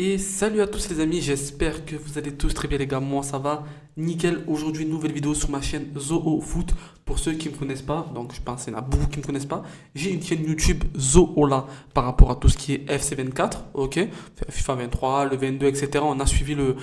Et salut à tous les amis, j'espère que vous allez tous très bien les gars, moi ça va nickel. Aujourd'hui une nouvelle vidéo sur ma chaîne Zoo Foot. Pour ceux qui ne me connaissent pas, donc je pense qu'il y en a beaucoup qui ne me connaissent pas, j'ai une chaîne YouTube Zoola par rapport à tout ce qui est FC24, ok, FIFA 23, le 22, etc. On a suivi le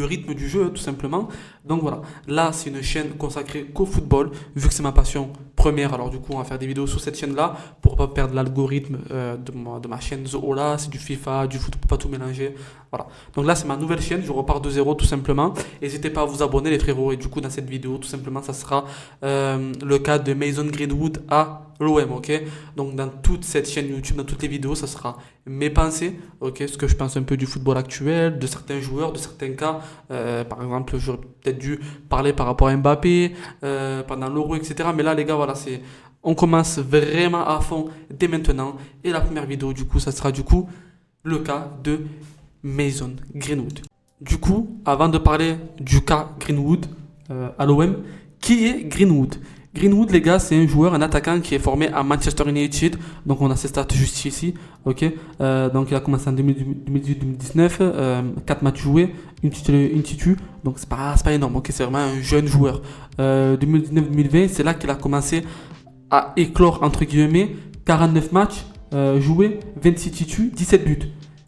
rythme du jeu tout simplement. Donc voilà, là c'est une chaîne consacrée qu'au football, vu que c'est ma passion première, alors du coup on va faire des vidéos sur cette chaîne là pour pas perdre l'algorithme de ma chaîne Zoola. C'est du FIFA, du foot, pour pas tout mélanger. Voilà. Donc là, c'est ma nouvelle chaîne. Je repars de zéro tout simplement. N'hésitez pas à vous abonner, les frérots. Et du coup, dans cette vidéo, tout simplement, ça sera le cas de Mason Greenwood à l'OM. Ok. Donc, dans toute cette chaîne YouTube, dans toutes les vidéos, ça sera mes pensées. Ok. Ce que je pense un peu du football actuel, de certains joueurs, de certains cas. Par exemple, j'aurais peut-être dû parler par rapport à Mbappé pendant l'Euro, etc. Mais là, les gars, voilà, c'est. On commence vraiment à fond dès maintenant. Et la première vidéo, du coup, ça sera du coup le cas de Mason Greenwood. Du coup, avant de parler du cas Greenwood à l'OM, qui est Greenwood? Greenwood, les gars, c'est un joueur, un attaquant qui est formé à Manchester United. Donc, on a ses stats juste ici. Ok. Donc, il a commencé en 2018-2019. 4 matchs joués, une titu. Donc, c'est pas énorme. Ok, c'est vraiment un jeune joueur. 2019-2020, c'est là qu'il a commencé à éclore, entre guillemets, 49 matchs joués, 26 titus, 17 buts.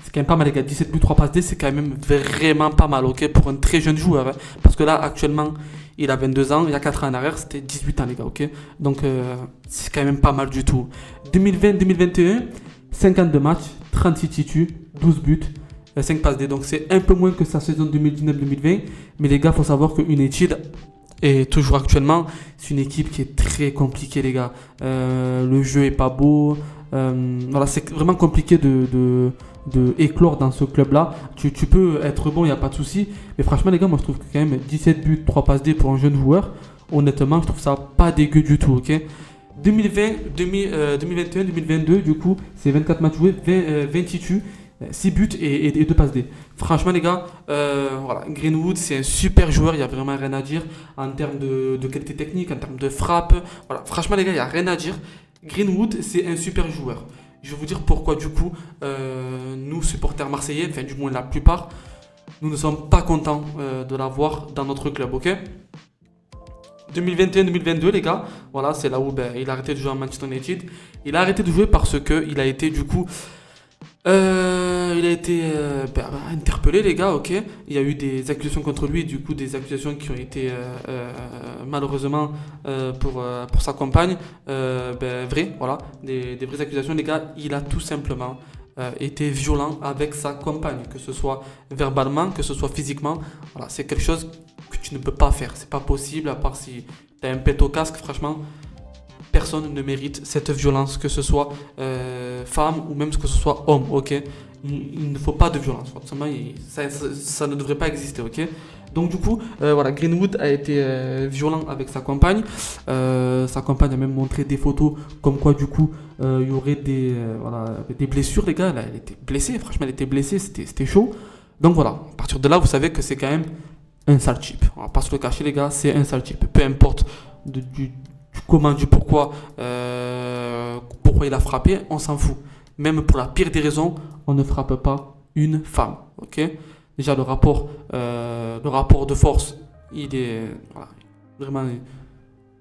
C'est quand même pas mal les gars, 17 buts, 3 passes D, c'est quand même vraiment pas mal, ok, pour un très jeune joueur. Hein. Parce que là, actuellement, il a 22 ans, il y a 4 ans en arrière, c'était 18 ans les gars, ok. Donc, c'est quand même pas mal du tout. 2020-2021, 52 matchs, 36 titus, 12 buts, 5 passes D. Donc, c'est un peu moins que sa saison 2019-2020. Mais les gars, il faut savoir que United, et toujours actuellement, c'est une équipe qui est très compliquée les gars. Le jeu est pas beau. Voilà, c'est vraiment compliqué de éclore dans ce club-là. Tu peux être bon, il n'y a pas de souci. Mais franchement, les gars, moi je trouve que quand même 17 buts, 3 passes D pour un jeune joueur, honnêtement, je trouve ça pas dégueu du tout, ok. 2021, 2022, du coup, c'est 24 matchs joués, 20 titus, 6 buts et 2 passes D. Franchement, les gars, voilà, Greenwood, c'est un super joueur, il n'y a vraiment rien à dire en termes de qualité technique, en termes de frappe. Voilà, franchement, les gars, il n'y a rien à dire. Greenwood, c'est un super joueur. Je vais vous dire pourquoi, du coup, nous, supporters marseillais, enfin, du moins la plupart, nous ne sommes pas contents de l'avoir dans notre club, ok? 2021-2022, les gars, voilà, c'est là où il a arrêté de jouer à Manchester United. Il a arrêté de jouer parce qu'il a été, du coup, interpellé, les gars, ok. Il y a eu des accusations contre lui, du coup, des accusations qui ont été malheureusement pour sa compagne, vraies, voilà, des vraies accusations, les gars. Il a tout simplement été violent avec sa compagne, que ce soit verbalement, que ce soit physiquement. Voilà, c'est quelque chose que tu ne peux pas faire, c'est pas possible, à part si tu as un pet au casque, franchement. Personne ne mérite cette violence, que ce soit femme ou même que ce soit homme, ok. Il ne faut pas de violence, forcément, ça ne devrait pas exister, ok. Donc du coup, voilà, Greenwood a été violent avec sa compagne. Sa compagne a même montré des photos comme quoi du coup il y aurait des blessures, les gars. Elle était blessée, franchement, elle était blessée, c'était chaud. Donc voilà, à partir de là, vous savez que c'est quand même un sale type. On va pas se le cacher, les gars, c'est un sale type. Peu importe du comment, du pourquoi il a frappé, on s'en fout. Même pour la pire des raisons, on ne frappe pas une femme, ok. Déjà le rapport de force, il est vraiment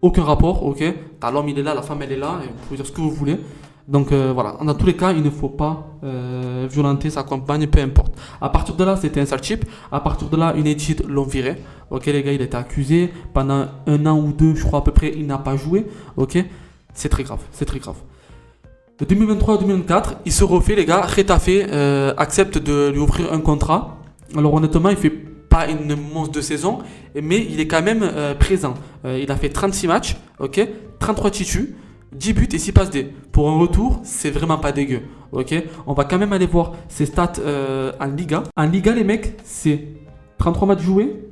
aucun rapport, ok. T'as l'homme, il est là, la femme elle est là, et vous pouvez dire ce que vous voulez. Donc voilà, dans tous les cas, il ne faut pas violenter sa compagne, peu importe. À partir de là, c'était un sale type. À partir de là, United l'ont viré. Ok, les gars, il a été accusé. Pendant 1 an ou 2, je crois à peu près, il n'a pas joué. Ok, c'est très grave, c'est très grave. De 2023 à 2024, il se refait, les gars. Getafe accepte de lui offrir un contrat. Alors honnêtement, il fait pas une monstre de saison, mais il est quand même présent. Il a fait 36 matchs, ok, 33 titus, 10 buts et 6 passes D. Pour un retour, c'est vraiment pas dégueu. Ok, on va quand même aller voir ses stats en Liga. En Liga, les mecs, c'est 33 matchs joués,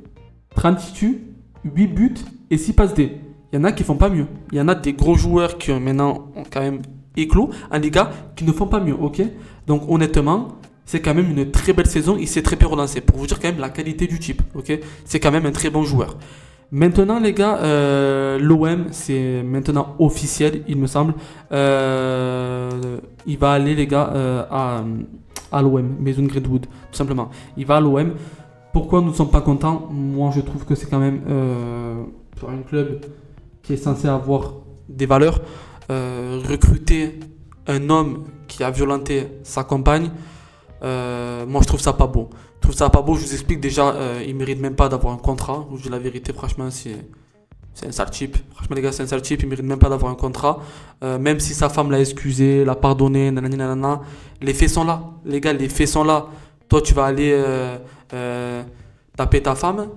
30 titus, 8 buts et 6 passes D. Il y en a qui font pas mieux. Il y en a des gros joueurs qui maintenant ont quand même éclos en Liga qui ne font pas mieux. Ok, donc honnêtement, c'est quand même une très belle saison. Il s'est très bien relancé. Pour vous dire quand même la qualité du type. Ok, c'est quand même un très bon joueur. Maintenant, les gars, l'OM, c'est maintenant officiel, il me semble. Il va aller, les gars, à l'OM, Mason Greenwood, tout simplement. Il va à l'OM. Pourquoi nous ne sommes pas contents? Moi, je trouve que c'est quand même pour un club qui est censé avoir des valeurs, recruter un homme qui a violenté sa compagne. Moi, je trouve ça pas beau. Je trouve ça pas beau. Je vous explique déjà, il mérite même pas d'avoir un contrat. Je vous dis la vérité, franchement, c'est un sale type. Franchement, les gars, c'est un sale type. Il mérite même pas d'avoir un contrat. Même si sa femme l'a excusé, l'a pardonné, nanani, nanana. Les faits sont là. Les gars, les faits sont là. Toi, tu vas aller taper ta femme.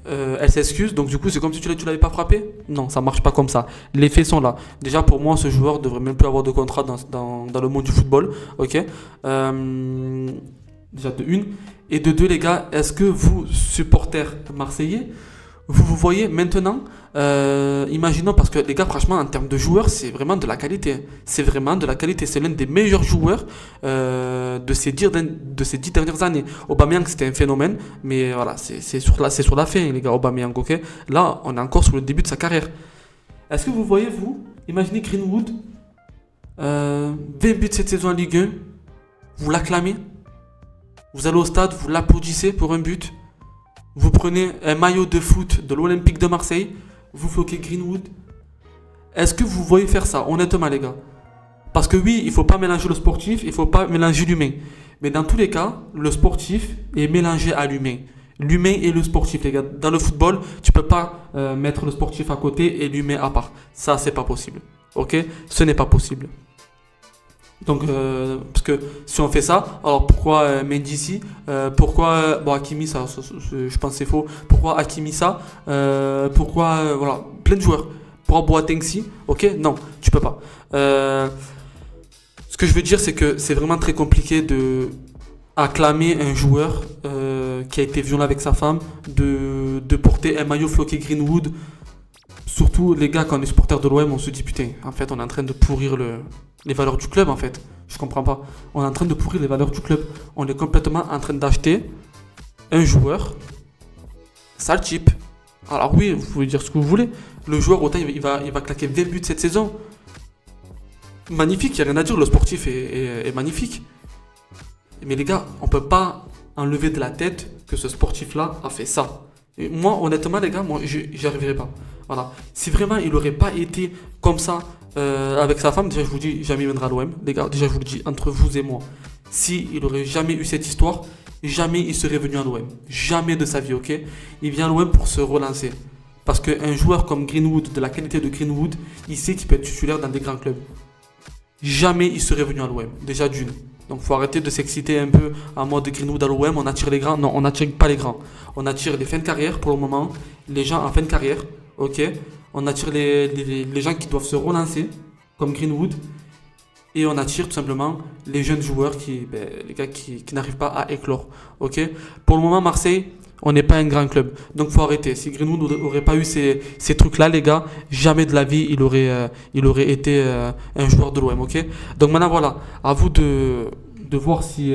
Elle s'excuse. Donc, du coup, c'est comme si tu l'avais pas frappé. Non, ça marche pas comme ça. Les faits sont là. Déjà, pour moi, ce joueur devrait même plus avoir de contrat dans le monde du football. Ok. Déjà de une. Et de deux, les gars, est-ce que vous, supporters marseillais, vous voyez maintenant, imaginons, parce que les gars, franchement, en termes de joueurs, c'est vraiment de la qualité. C'est vraiment de la qualité. C'est l'un des meilleurs joueurs de ces 10 dernières années. Aubameyang, c'était un phénomène, mais voilà, c'est sur la fin, les gars, Aubameyang, ok. Là, on est encore sur le début de sa carrière. Est-ce que vous voyez, vous, imaginez Greenwood, 20 buts cette saison en Ligue 1, vous l'acclamez, vous allez au stade, vous l'applaudissez pour un but. Vous prenez un maillot de foot de l'Olympique de Marseille, vous floquez Greenwood. Est-ce que vous voyez faire ça, honnêtement, les gars? Parce que oui, il ne faut pas mélanger le sportif, il ne faut pas mélanger l'humain. Mais dans tous les cas, le sportif est mélangé à l'humain. L'humain et le sportif, les gars. Dans le football, tu ne peux pas mettre le sportif à côté et l'humain à part. Ça, c'est pas possible. Ok? Ce n'est pas possible. Donc, parce que si on fait ça, alors pourquoi Mendy ici, pourquoi bon, Hakimi, je pense que c'est faux. Pourquoi Hakimi ça, pourquoi voilà, plein de joueurs. Pourquoi Boateng si, ok, non, tu peux pas. Ce que je veux dire, c'est que c'est vraiment très compliqué de acclamer un joueur qui a été violent avec sa femme, de porter un maillot floqué Greenwood. Surtout les gars, quand on est supporter de l'OM, on se dit putain, en fait, on est en train de pourrir les valeurs du club en fait. Je comprends pas. On est en train de pourrir les valeurs du club. On est complètement en train d'acheter un joueur sale type. Alors oui, vous pouvez dire ce que vous voulez. Le joueur, autant il va claquer 20 buts cette saison. Magnifique, il n'y a rien à dire. Le sportif est magnifique. Mais les gars, on peut pas enlever de la tête que ce sportif-là a fait ça. Et moi, honnêtement, les gars, moi, j'y arriverai pas. Voilà. Si vraiment il n'aurait pas été comme ça avec sa femme, déjà je vous dis, jamais il viendra à l'OM. Les gars, déjà je vous le dis, entre vous et moi, si il n'aurait jamais eu cette histoire, jamais il serait venu à l'OM. Jamais de sa vie, ok? Il vient à l'OM pour se relancer. Parce qu'un joueur comme Greenwood, de la qualité de Greenwood, il sait qu'il peut être titulaire dans des grands clubs. Jamais il serait venu à l'OM, déjà d'une. Donc faut arrêter de s'exciter un peu en mode Greenwood à l'OM, on attire les grands. Non, on n'attire pas les grands. On attire les fins de carrière pour le moment, les gens en fin de carrière, ok. On attire les gens qui doivent se relancer, comme Greenwood. Et on attire tout simplement les jeunes joueurs, les gars qui n'arrivent pas à éclore, ok. Pour le moment, Marseille, on n'est pas un grand club. Donc faut arrêter. Si Greenwood n'aurait pas eu ces trucs-là, les gars, jamais de la vie il aurait été un joueur de l'OM, ok. Donc maintenant voilà, à vous de voir si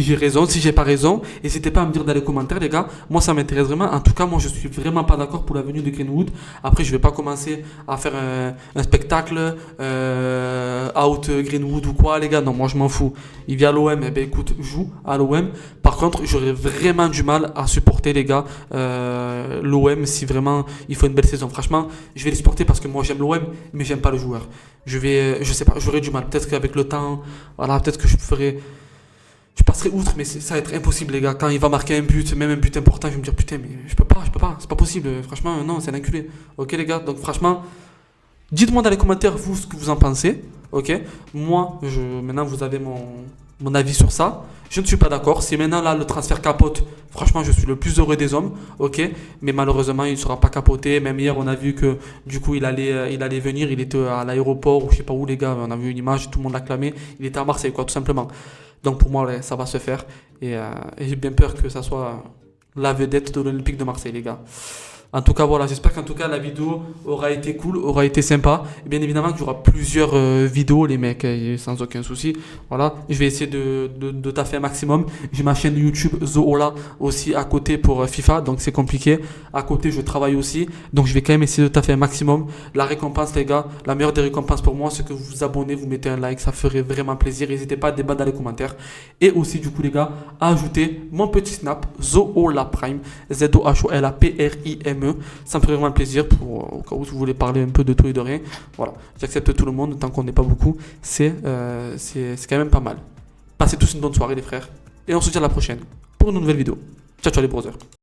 j'ai raison, si j'ai pas raison. N'hésitez pas à me dire dans les commentaires, les gars. Moi, ça m'intéresse vraiment. En tout cas, moi, je suis vraiment pas d'accord pour la venue de Greenwood. Après, je vais pas commencer à faire un spectacle out Greenwood ou quoi, les gars. Non, moi, je m'en fous. Il vient à l'OM, eh ben écoute, joue à l'OM. Par contre, j'aurais vraiment du mal à supporter, les gars, l'OM si vraiment il faut une belle saison. Franchement, je vais les supporter parce que moi, j'aime l'OM, mais j'aime pas le joueur. Je sais pas, j'aurais du mal. Peut-être qu'avec le temps, voilà, peut-être que je passerai outre, mais ça va être impossible, les gars. Quand il va marquer un but, même un but important, je vais me dire putain, mais je peux pas, c'est pas possible. Franchement, non, c'est un enculé. Ok, les gars, donc franchement, dites-moi dans les commentaires, vous, ce que vous en pensez. Ok, moi, maintenant, vous avez mon avis sur ça. Je ne suis pas d'accord. Si maintenant, là, le transfert capote, franchement, je suis le plus heureux des hommes. Ok, mais malheureusement, il ne sera pas capoté. Même hier, on a vu que du coup, il allait venir. Il était à l'aéroport ou je sais pas où, les gars. On a vu une image, tout le monde l'acclamait. Il était à Marseille, quoi, tout simplement. Donc pour moi, ouais, ça va se faire. Et j'ai bien peur que ça soit la vedette de l'Olympique de Marseille, les gars. En tout cas, voilà, j'espère qu'en tout cas la vidéo aura été cool, aura été sympa. Et bien évidemment qu'il y aura plusieurs vidéos, les mecs, sans aucun souci. Voilà, je vais essayer de taffer un maximum. J'ai ma chaîne YouTube Zola aussi à côté pour FIFA, donc c'est compliqué. À côté, je travaille aussi, donc je vais quand même essayer de taffer un maximum. La récompense, les gars, la meilleure des récompenses pour moi, c'est que vous vous abonnez, vous mettez un like, ça ferait vraiment plaisir. N'hésitez pas à débattre dans les commentaires. Et aussi, du coup, les gars, à ajouter mon petit snap Zola Prime, ZOHOLAPRIME. Ça me ferait vraiment plaisir pour au cas où vous voulez parler un peu de tout et de rien. Voilà, j'accepte tout le monde tant qu'on n'est pas beaucoup. C'est quand même pas mal. Passez tous une bonne soirée, les frères. Et on se dit à la prochaine pour une nouvelle vidéo. Ciao, ciao, les brothers.